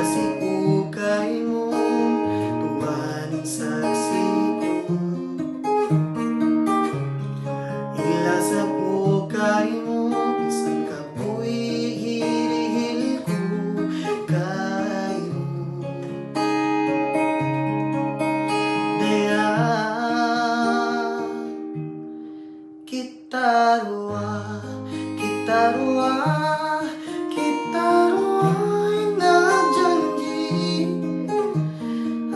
Kasi ukay mo, tuwaning saksi ko. Ila sa ukay mo, isang kapoy hirihil ko kayo. Daya Kitarua, kitarua, kitarua'y nagjanji.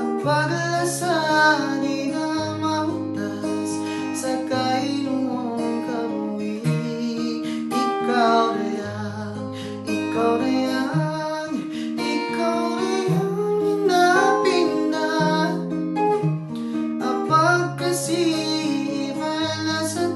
Ang paglasan di na mahutas sa kainumong kabuhi. Ikaw na yan, ikaw na yan, ikaw na yan, hinapin na ang pagkasiman na sa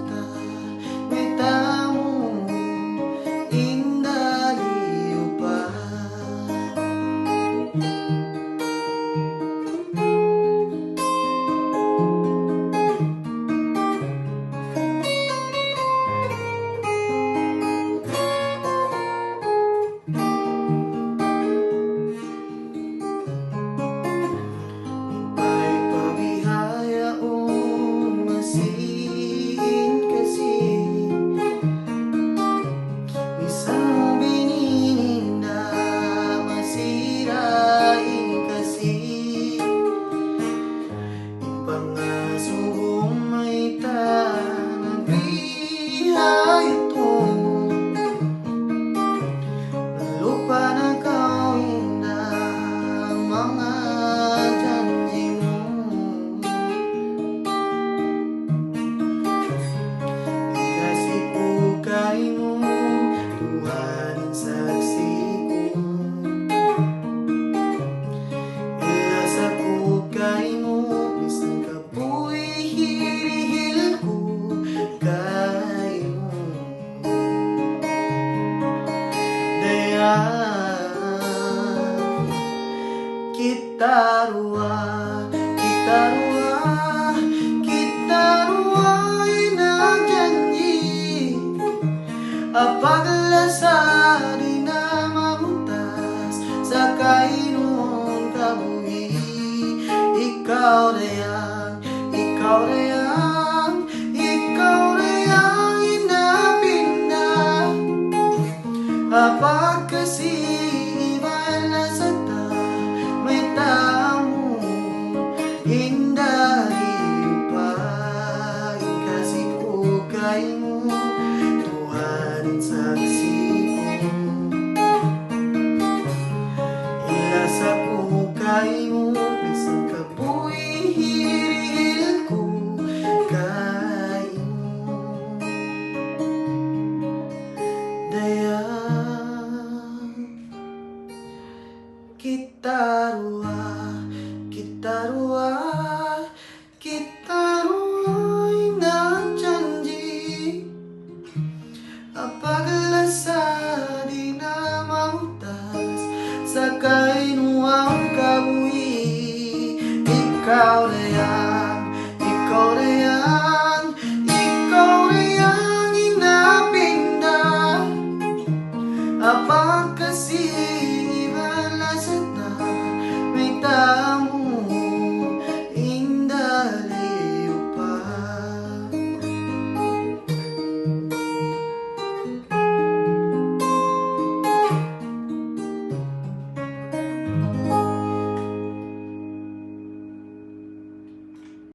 Kitarua, kitarua, kitarua'y nagjanji. Ang paglasan di na mabutas sa kainumong kabuhi. Ikaw na yan, ikaw na yan, ikaw na yan, hinapin na ang pagkasiman na sa tuhanin saksi ko. Ila sa ukay mo, isang kapoy hirihil ko kayo. Daya kitarua, kitarua, kitarua.